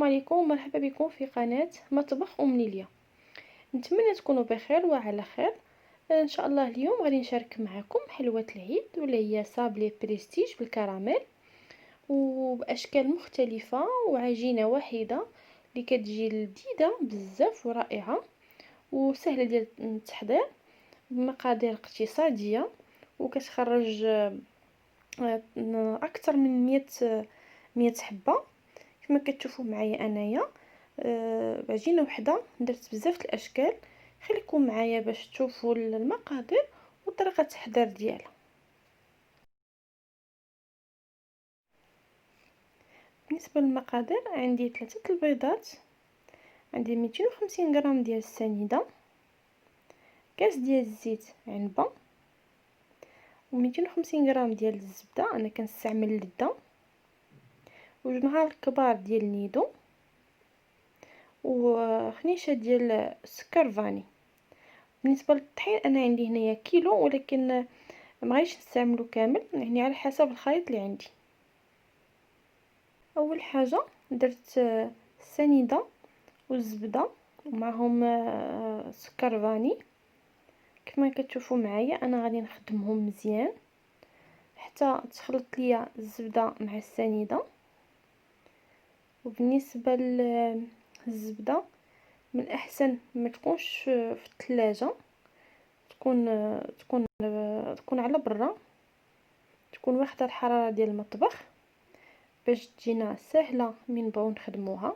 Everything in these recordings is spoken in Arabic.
السلام عليكم ومرحبا بكم في قناة مطبخ ليليا. نتمنى تكونوا بخير وعلى خير. ان شاء الله اليوم غادي نشارك معكم حلوة العيد ولا هي صابلي بريستيج بالكراميل وباشكال مختلفة وعجينة واحدة اللي كتجي لذيذة بزاف ورائعة وسهلة ديال التحضير بمقادير اقتصادية وكتخرج اكثر من 100 حبة كما كتشوفوا معايا انايا. بعجينه وحده درت بزاف الاشكال. خليكم معايا باش تشوفوا المقادير وطريقه التحضير ديالها. بالنسبه للمقادير عندي 3 البيضات، عندي 250 غرام ديال السنيده، كاس ديال الزيت عنبه، و250 غرام ديال الزبده انا كنستعمل اللذة، وجوج معالق كبار ديال النيدو، وخنيشه ديال السكر فاني. بالنسبه للطحين انا عندي هنايا كيلو، ولكن ما غاديش نستعملو كامل، يعني على حسب الخليط اللي عندي. اول حاجه درت السنيده والزبده ومعهم سكر فاني. كما كتشوفوا معايا انا غادي نخدمهم مزيان حتى تخلط ليا الزبده مع السنيده. وبالنسبه للزبده من الاحسن ما تكونش في الثلاجه، تكون على برا، تكون واخده الحراره ديال المطبخ باش تجينا سهله من نبغيو نخدموها.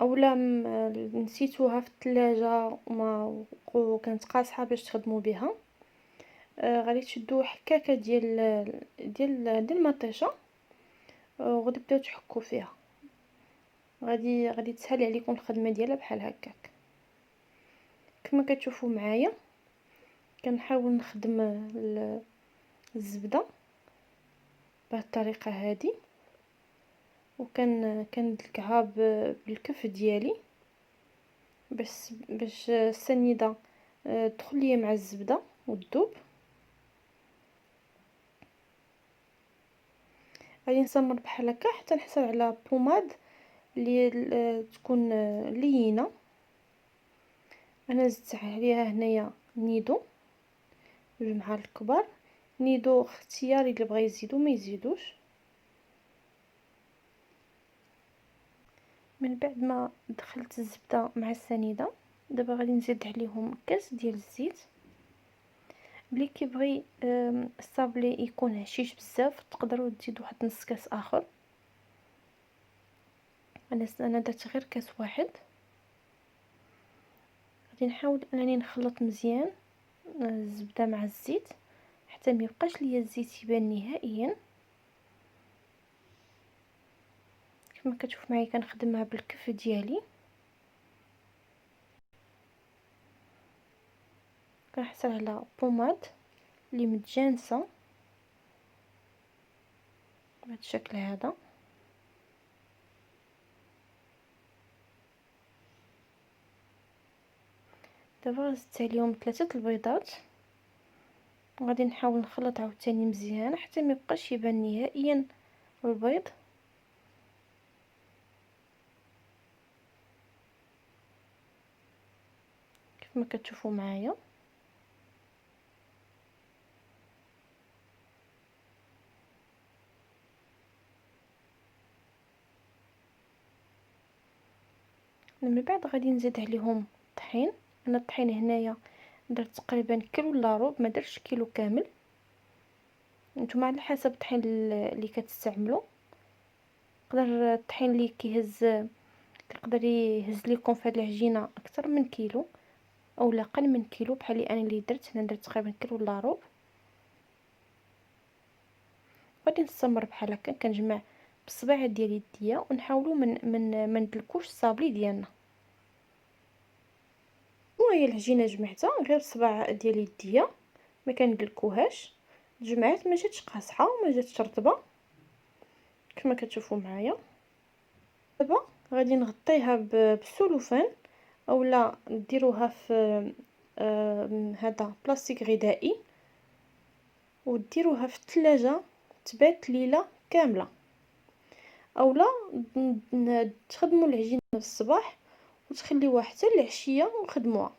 اولا نسيتوها في الثلاجه وكانت قاصحه باش تخدموا بها، غادي تشدوا حكاكه ديال المطيشه وغادي تبداو تحكوا فيها. غادي تسهل عليكم الخدمه ديالها بحال هكاك. كما كتشوفوا معايا كنحاول نخدم الزبده بهذه الطريقه هذه، كندلكها بالكف ديالي باش السنيده تدخل ليا مع الزبده وتذوب. غادي نسمر بحال هكا حتى نحصل على بوماد اللي تكون لينه. انا زدت عليها هنايا نيدو، جوج معالق كبار نيدو اختياري، اللي بغى يزيدو ما يزيدوش. من بعد ما دخلت الزبده مع السنيده دابا غادي نزيد عليهم كاس ديال الزيت. اللي كيبغي الصابلي يكون هشيش بزاف تقدروا تزيدوا واحد نص كاس اخر. انا درت غير كاس واحد. غادي نحاول انني نخلط مزيان الزبده مع الزيت حتى ما يبقاش ليا الزيت يبان نهائيا. كما كتشوف معايا كنخدمها بالكف ديالي، كنحصل على بوماد اللي متجانسه بهذا الشكل هذا. دابا زدت عليهم 3 البيضات وغادي نحاول نخلط عاوتاني مزيان حتى ما يبقاش يبان نهائيا البيض. كما كتشوفوا معايا من بعد غادي نزيد عليهم الطحين. انا الطحين هنايا درت تقريبا كيلو الا ربع، ما درتش كيلو كامل. نتوما على حسب الطحين اللي كتستعملوا. يقدر الطحين اللي يقدر يهز لكم في هذه العجينه اكثر من كيلو او لا اقل من كيلو، بحال انا اللي درت تقريبا كيلو الا ربع. غادي نستمر بحال هكا كنجمع بالصباع ديال يديا ونحاولوا من ندلكوش الصابلي ديالنا. وهي العجينه جمعتها غير الصباع ديال يديا، ما كندلكوهاش. جمعات ما جاتش قاصحه وما جاتش رطبه كما كتشوفوا معايا. دابا غادي نغطيها بالسلوفان اولا ديروها في هذا بلاستيك غذائي وديروها في الثلاجه تبات ليله كامله. اولا تخدموا العجينه في الصباح وتخليوها حتى العشيه وخدموها.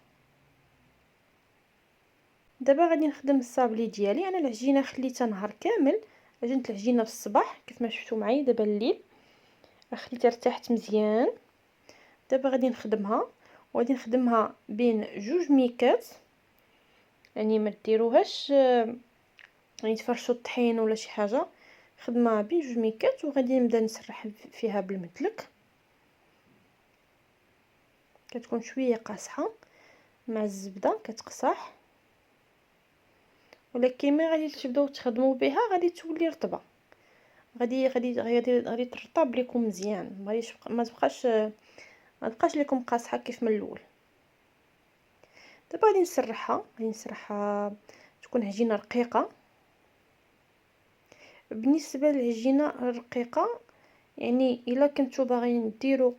دابا غادي نخدم الصابلي ديالي. انا العجينه خليتها نهار كامل، عجنت العجينه في الصباح كيف ما شفتوا معايا. دابا الليل خليتها ارتاحت مزيان. دابا غادي نخدمها، وغادي نخدمها بين جوج ميكات، يعني ما ديروهاش يعني تفرشوا الطحين ولا شي حاجه. خدمه بين جوج ميكات، وغادي نبدا نسرح فيها بالمدلك. كتكون شويه قاصحه مع الزبده كتقصح، ولكن ملي غادي تبداو تخدموا بها غادي تولي رطبه. غادي ترطب لكم مزيان، ما تبقاش لكم قاصحه كيف من الاول. دابا غادي نسرحها تكون عجينه رقيقه. بالنسبه للعجينه الرقيقه، يعني الا كنتو باغيين ديروا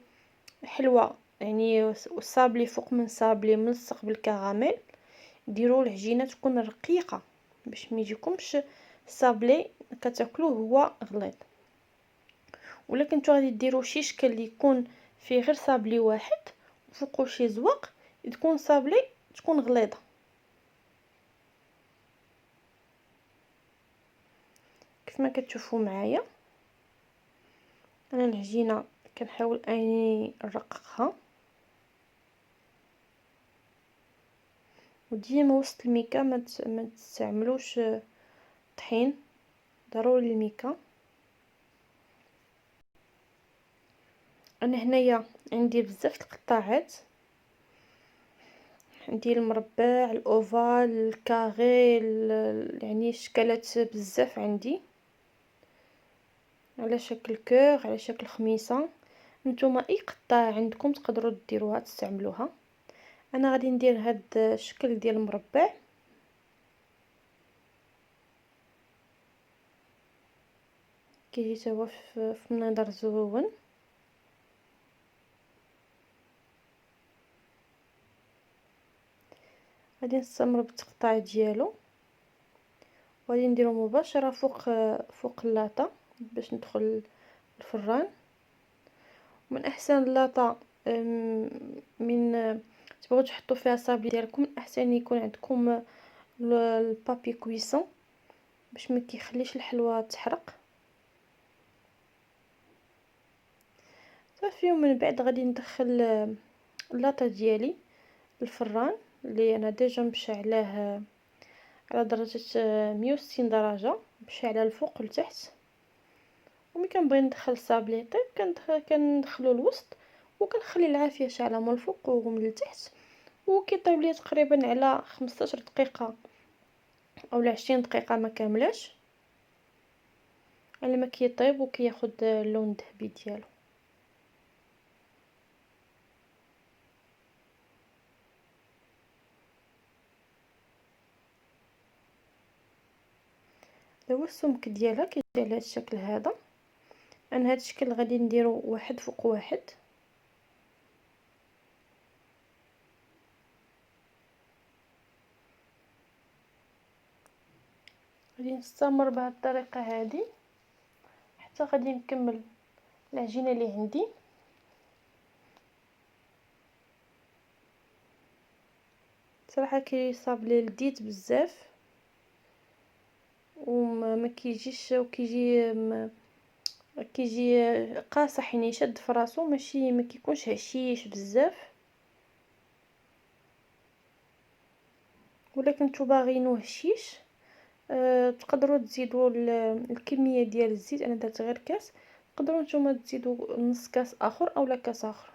حلوه، يعني صابلي فوق من صابلي ملصق بالكراميل، ديروا العجينه تكون رقيقه باش ما يجيكمش الصابلي كتاكلوه هو غليظ. ولا كنتو غادي ديروا شي شكل اللي يكون فيه غير صابلي واحد وفوقو شي زواق، تكون صابلي تكون غليظه. كيف ما كتشوفوا معايا انا العجينه كنحاول اني نرققها، وديما وسط الميكا ما تستعملوش طحين، ضروري الميكا. انا هنايا عندي بزاف القطاعات، عندي المربع، الاوفال، الكاري، يعني شكلات بزاف عندي على شكل كور، على شكل خميسه. نتوما اي قطاع عندكم تقدروا ديروها تستعملوها. انا غادي ندير هاد الشكل ديال المربع، كيجي تا هو في منظر زوين. غادي نستمر بالتقطاع ديالو، وغادي نديرو مباشره فوق اللاطه باش ندخل الفران. من احسن اللاطه من تبغوا تحطوا فيها صابلي ديالكم، من احسن يكون عندكم البابي كويسون باش ما كيخليش الحلوى تحرق. صافي، ومن بعد غادي ندخل اللاطه ديالي الفران اللي انا ديجا مشعلاه على درجه 160 درجه، مشعله الفوق لتحت. وملي كنبغي ندخل الصابلي يطيب كندخلو الوسط، وكنخلي العافيه شاعله من الفوق ومن التحت، وكيطيب لي تقريبا على 15 دقيقه او 20 دقيقه ما كاملاش، على ما كيطيب وكياخد اللون الذهبي ديالو. هو السمك ديالها كيجي على هذا الشكل هذا. انا هذا الشكل غادي نديرو واحد فوق واحد. غادي نستمر بهذه الطريقه هذه حتى غادي نكمل العجينه اللي عندي. صراحه كيصاب لي لذيذ بزاف، وما كيجيش كيجي قاصح، يعني يشد في راسو، ماشي ما كيكونش هشيش بزاف. ولكن نتو باغينو هشيش تقدروا تزيدوا الكميه ديال الزيت. انا درت غير كاس، تقدروا نتوما تزيدوا نص كاس اخر اولا كاس اخر.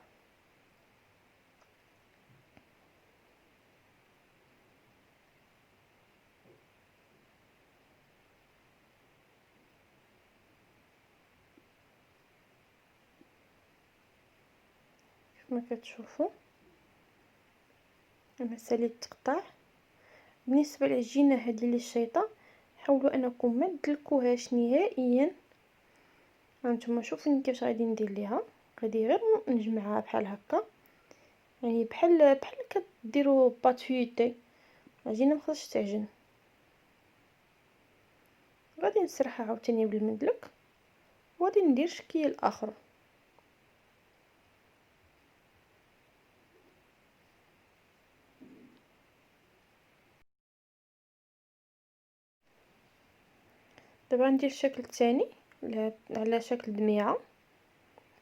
كما كتشوفوا انا ساليت تقطع. بالنسبه للعجينه هذه اللي الشيطه، حاولوا انكم ما تدلكوهاش نهائيا. هانتوما شوفوا كيفاش غادي ندير ليها. غادي غير نجمعها بحال هكا، يعني بحال كديروا بات فيوتي. العجينه مخصش تعجن. غادي نسرحها عاوتاني بالمدلك وغادي ندير شكل اخر. دابا ندير الشكل الثاني على شكل دميعه.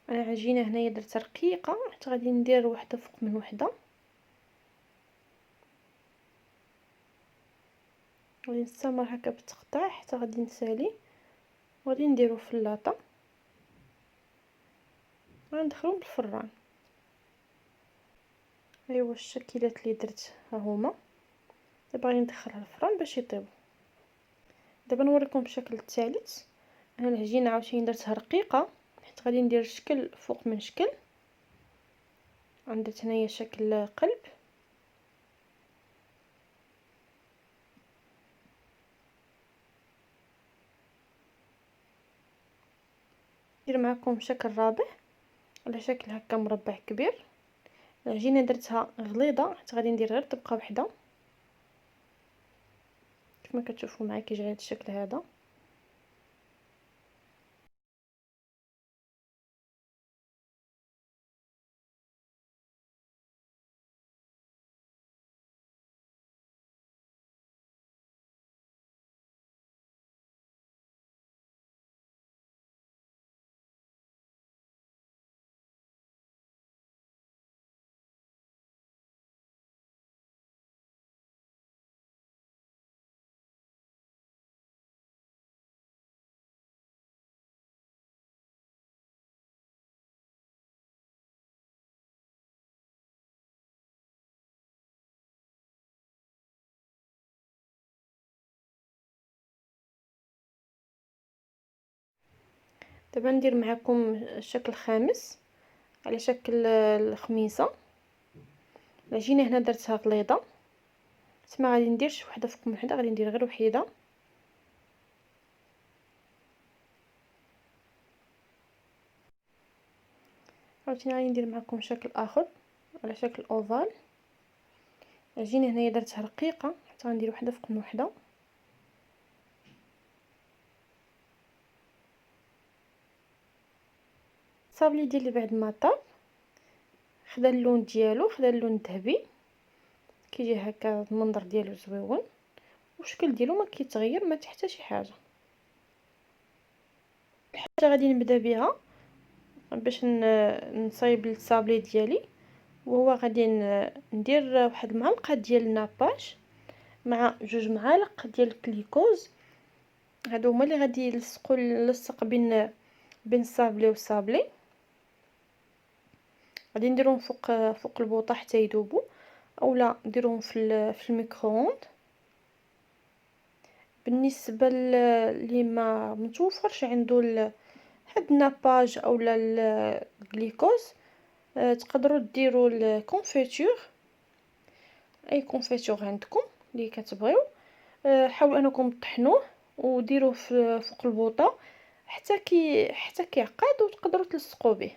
انا عجينه هنايا درتها رقيقه حتى غادي ندير وحده فوق من وحده، غادي نستمر هكا بالتقطيع حتى غادي نسالي، وغادي نديرو في اللاطه وندخلو بالفران. ايوا الشكلات اللي درت ها هما، دابا غادي ندخلها الفران باش يطيبوا. دابا نوريكم الشكل الثالث. انا العجينه عاوتاني درتها رقيقه حيت غادي ندير شكل فوق من شكل. عندي هنايا شكل قلب، ندير معكم شكل رابع على شكل هكا مربع كبير. العجينه درتها غليظه حتى غادي ندير غير طبقه واحده كما كتشوفوا معايا كيجي على هذا الشكل هذا. دابا ندير معكم الشكل الخامس على شكل الخميسه. العجينه هنا درتها غليظه، تما غادي نديرش وحده فوق من وحده، غادي ندير غير وحيده. عاوتاني غادي ندير معكم شكل اخر على شكل اوفال. العجينه هنايا درتها رقيقه حتى غندير وحده فوق من وحده. الصابلي ديالي بعد ما طاب خدا اللون ديالو، خدا اللون الذهبي، كيجي هكا المنظر ديالو زويون والشكل ديالو ما كيتغير ما حتى شي حاجه. الحاجه غادي نبدا بها باش نصايب الصابلي ديالي، وهو غادي ندير واحد المعلقه ديال الناباج مع 2 معالق ديال الكليكوز. هادو هما اللي غادي يلصقوا اللصق بين الصابلي والصابلي. غادي نديرهم فوق البوطه حتى يذوبوا، اولا نديرهم في الميكرووند. بالنسبه اللي ما متوفرش عنده هاد الناباج اولا الجليكوز، تقدروا ديروا الكونفيتور، اي كونفيتور عندكم اللي كتبغيو. حاولوا انكم تطحنوه وديروه فوق البوطه حتى كيعقد وتقدروا تلصقوا به.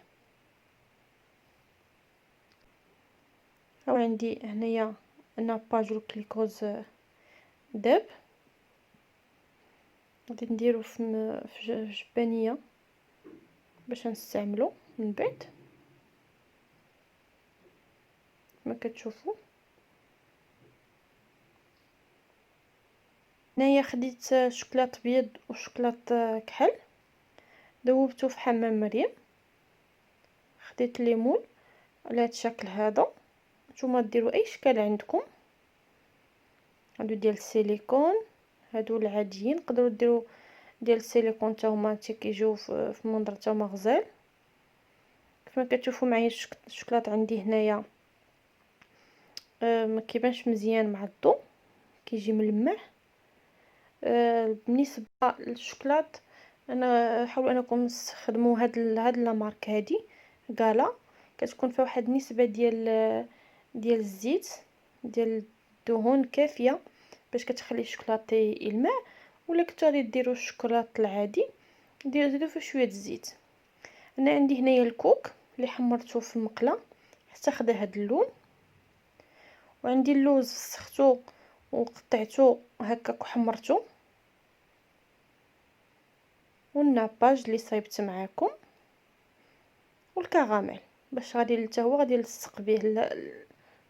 ها عندي هنايا الناباج والكليكوز داب، غادي نديرو في جبانيه باش نستعملو من بعد كما كتشوفوا. هنايا خديت شوكولاط ابيض وشوكولاط كحل، ذوبته في حمام مريم. خديت ليمون على هذا الشكل هذا، نتوما ديروا اي شكل عندكم. هادو ديال السيليكون، هادو العاديين تقدروا ديروا ديال السيليكون حتى هما كيجيو في المنظر حتى هما غزال. كما كتشوفوا معايا الشوكولاط عندي هنايا ما كيبانش مزيان مع الضوء، كيجي ملمع. بالنسبه للشوكولاط انا حاولوا انكم تستخدموا هاد لا مارك هادي غالا، كتكون فيها واحد النسبه ديال الزيت ديال الدهون كافيه باش كتخلي الشوكولاط يلمع. ولا كنتو غادي ديروا الشوكولاط العادي زيدوا فيه شويه الزيت. انا عندي هنايا الكوك اللي حمرته في المقله حتى خدا هاد اللون، وعندي اللوز فسختو وقطعته هكاك وحمرته. والناباج اللي صايبت معاكم والكراميل باش غادي حتى هو غادي نلصق به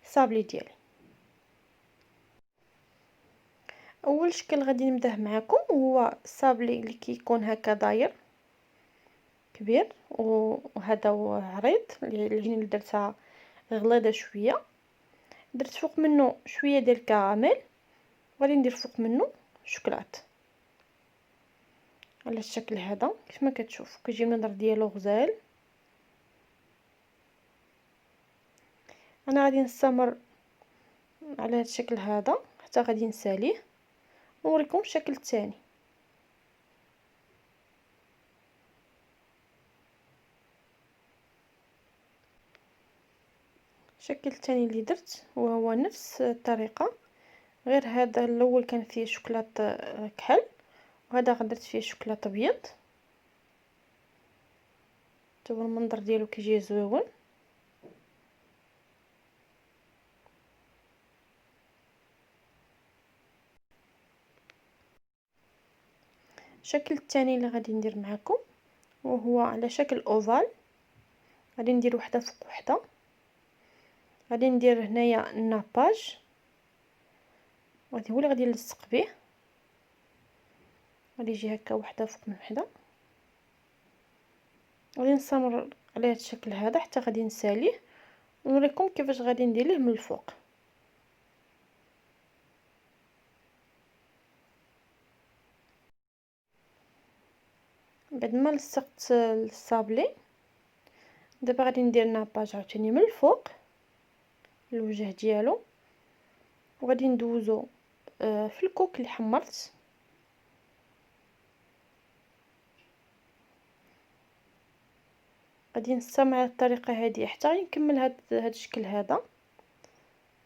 الصابلي ديالي. اول شكل غادي نبداه معكم هو الصابلي اللي كيكون هكا داير كبير وهذا هو عريض. العجينه اللي درتها غليظه شويه، درت فوق منه شويه ديال الكراميل وغادي ندير فوق منه شوكولات على الشكل هذا. كيف ما كتشوف كيجي المنظر ديالو غزال. انا غادي نستمر على هذا الشكل هذا حتى غادي نساليه ونوريكم الشكل الثاني. الشكل الثاني اللي درت وهو نفس الطريقه، غير هذا الاول كان فيه شوكولاط كحل وهذا درت فيه شوكولاط ابيض. حتى هو المنظر ديالو كيجي زويون. الشكل الثاني اللي غادي ندير معكم وهو على شكل اوفال، غادي ندير وحده فوق وحده. غادي ندير هنايا الناباج وهذا هو اللي غادي نلصق به، غادي يجي هكا وحده فوق من وحده. غادي نستمر على هذا الشكل هذا حتى غادي نساليه ونوريكم كيفاش غادي ندير ليه من الفوق. بعد ما لصقت الصابلي دابا غادي ندير ناباج عاوتاني من الفوق الوجه ديالو وغادي ندوزو في الكوك اللي حمرت. غادي نستمر على الطريقه هذه حتى نكمل هذا الشكل هذا.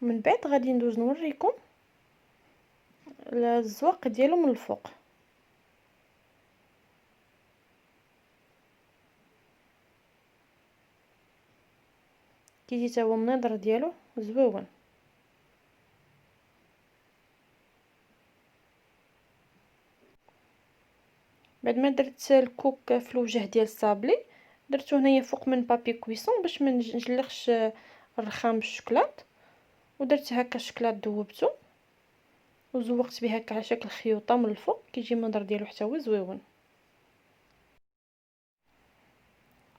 من بعد غادي ندوز نوريكم الزواق ديالو من الفوق. كيجي حتى هو النظر ديالو زويون. بعد ما درت الكوك في الوجه ديال الصابلي درتو هنايا فوق من بابي كويسون باش ما نجلخش الرخام بالشوكولات، ودرت هكا الشوكولات ذوبته وزوقت به هكا على شكل خيوطه من الفوق، كيجي المنظر ديالو حتى هو زويون.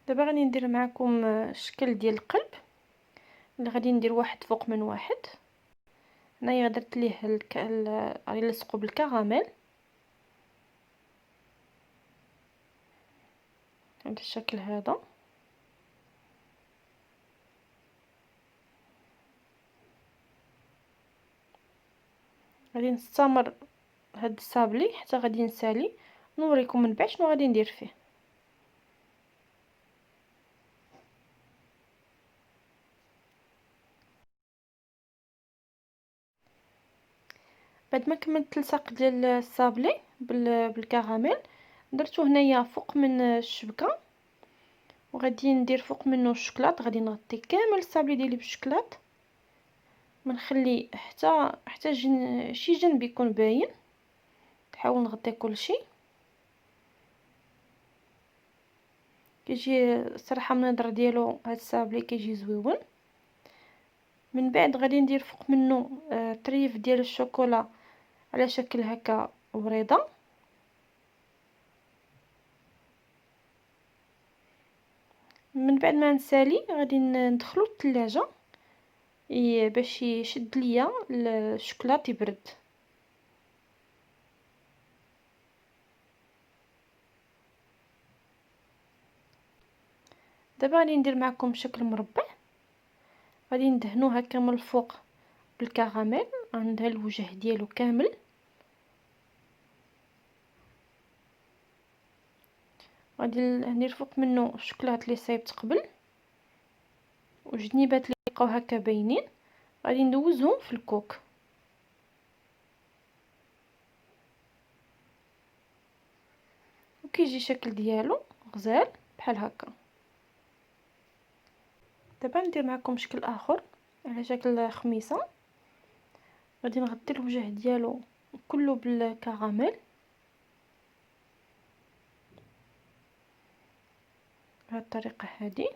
دابا غادي ندير معكم الشكل ديال القلب اللي غادي ندير واحد فوق من واحد. هنايا درت ليه غادي نلصقو بالكراميل على الشكل هذا. غادي نستمر هاد الصابلي حتى غادي نسالي نوريكم من بعد شنو غادي ندير فيه. بعد ما كملت الصق ديال الصابلي بالكراميل درتو هنايا فوق من الشبكه وغادي ندير فوق منه الشوكولات. غادي نغطي كامل الصابلي ديالي بالشوكولات، ما نخلي حتى شي جنب يكون باين. نحاول نغطي كلشي. كيجي صراحه المنظر ديالو هاد الصابلي كيجي زويون. من بعد غادي ندير فوق منه طريف ديال الشوكولا على شكل هكا وريضه. من بعد ما نسالي غادي ندخلو الثلاجه باش يشد ليا الشوكولات يبرد. دابا غادي ندير معكم شكل مربع، غادي ندهنو هكا من الفوق بالكراميل عند الوجه ديالو كامل. غادي ندير فوق منه الشوكولات اللي صايبت قبل وجنيبات اللي بقاو هكا باينين، غادي ندوزهم في الكوك. وكيجي شكل ديالو غزال بحال هكا. دابا ندير معكم شكل اخر على شكل خميصه. غادي نغطي الوجه ديالو كله بالكراميل بهذه الطريقه هذه.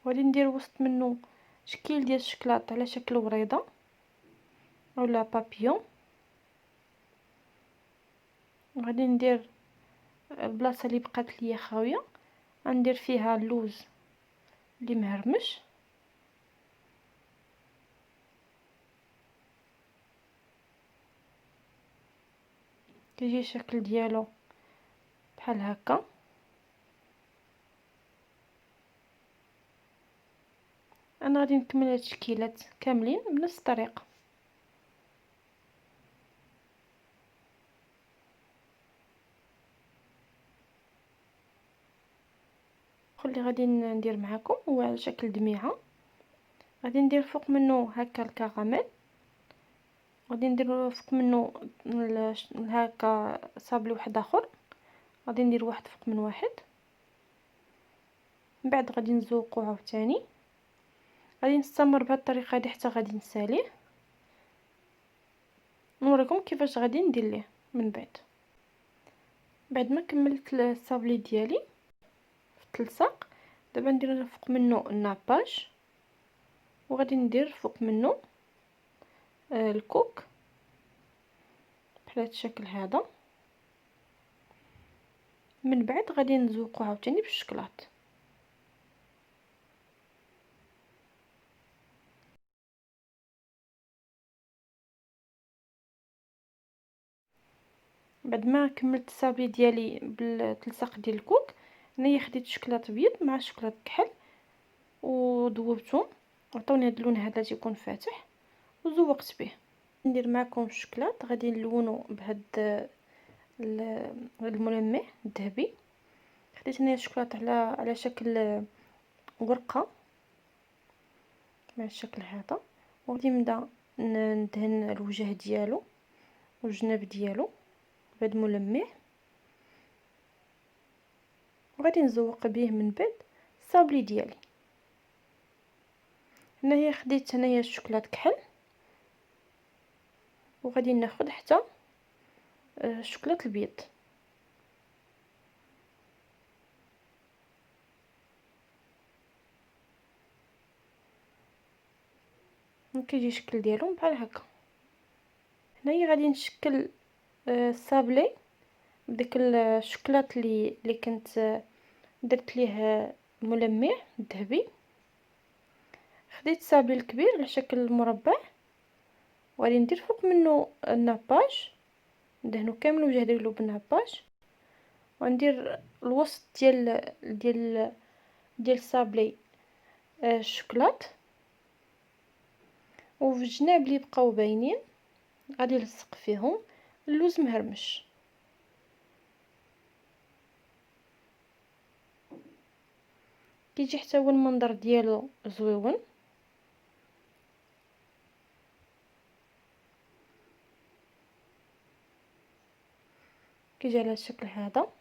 وغادي ندير وسط منه شكل ديال الشكلاط على شكل وريضه اولا بابيون. وغادي ندير البلاصه اللي بقات ليا خاويه غندير فيها اللوز اللي مهرمش، كيجي الشكل ديالو بحال هكا. انا غادي نكمل هاد التشكيلات كاملين بنفس الطريقه. اللي غادي ندير معكم هو على شكل دميعه. غادي ندير فوق منه هكا الكراميل، غادي ندير فوق منه هكا صابلي واحد اخر، غادي ندير واحد فوق من واحد، من بعد غادي نزوقو عاوتاني. غادي نستمر بهذه الطريقه هذه حتى غادي نساليه، نوريكم كيفاش غادي ندير ليه. من بعد ما كملت الصابلي ديالي في التلصاق، دابا ندير فوق منه الناباج، وغادي ندير فوق منه الكوك بحال هذا الشكل هذا. من بعد غادي نزوقو عاوتاني بالشكلاط. بعد ما كملت الصابلي ديالي بالتلصاق ديال الكوك، هنايا خديت شوكولاط ابيض مع شوكولاط كحل وذوبتهم، عطوني هذا اللون هذا تيكون فاتح، وزوقت به. ندير معكم الشوكولاط، غادي نلونو بهاد الملمع الذهبي. خديت هنا الشوكولاط على شكل ورقه مع الشكل هذا، وغادي نبدا ندهن الوجه ديالو والجناب ديالو بهذا الملمع، وغادي نزوق به من بعد الصابلي ديالي. هنايا خديت الشوكولاط كحل، وغادي ناخذ حتى الشوكولاط البيض. كيجي الشكل ديالهم بحال هكا. هنايا غادي نشكل الصابلي بديك الشوكولاط اللي كنت درت ليه ملمع ذهبي. خديت الصابلي الكبير على شكل مربع، وغادي ندير فوق منه الناباج، ندهنو كامل الوجه ديالو بالناباج، وندير الوسط ديال الصابلي الشوكولاط، وفي الجناب اللي بقاو باينين غادي نلصق فيهم اللوز مهرمش. كيجي حتى هو المنظر ديالو زويون. كيجي على الشكل هذا.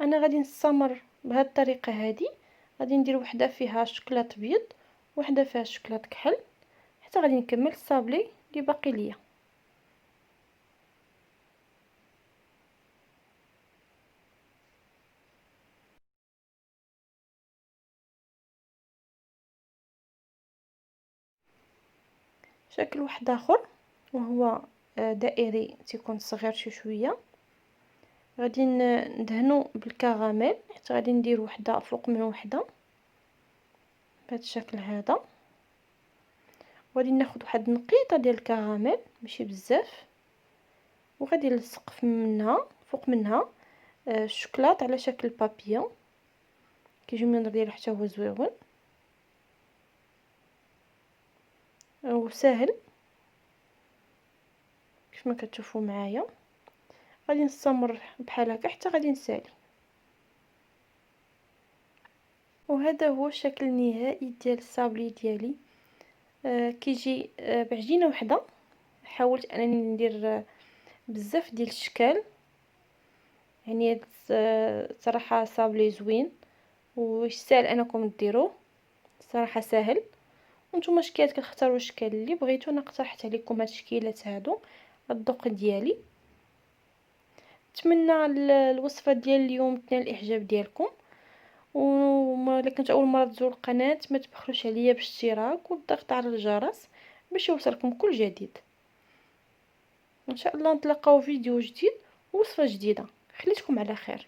انا غادي نستمر بهذه الطريقه هذه، غادي ندير وحده فيها شوكولاط ابيض وحده فيها شوكولاط كحل حتى غادي نكمل الصابلي اللي باقي ليا. شكل واحد اخر وهو دائري تيكون صغير شويه، غادي ندهنو بالكراميل حتى غادي ندير وحده فوق من وحده بهذا الشكل هذا. وغادي ناخذ واحد النقيطه ديال الكراميل ماشي بزاف، وغادي نلصق منها فوق منها الشوكولاط على شكل بابيون. كيجي المنظر ديالو حتى هو زويون وسهل كيف ما كتشوفوا معايا. غادي نستمر بحال هكا حتى غادي نسالي. وهذا هو الشكل النهائي ديال الصابلي ديالي. كيجي بعجينه وحده. حاولت انني ندير بزاف ديال الاشكال، يعني صراحه صابلي زوين ويستاهل انكم ديروه، صراحه ساهل. وانتم شكيات كتختاروا الشكل اللي بغيتو. انا اقترحت عليكم هاد الشكيلات هادو الذوق ديالي. نتمنى الوصفه ديال اليوم تنال الاعجاب ديالكم. ولا كنت اول مره تزوروا القناه ما تبخلوش عليا بالاشتراك والضغط على الجرس باش يوصلكم كل جديد. ان شاء الله نتلاقاو فيديو جديد ووصفه جديده. خليتكم على خير.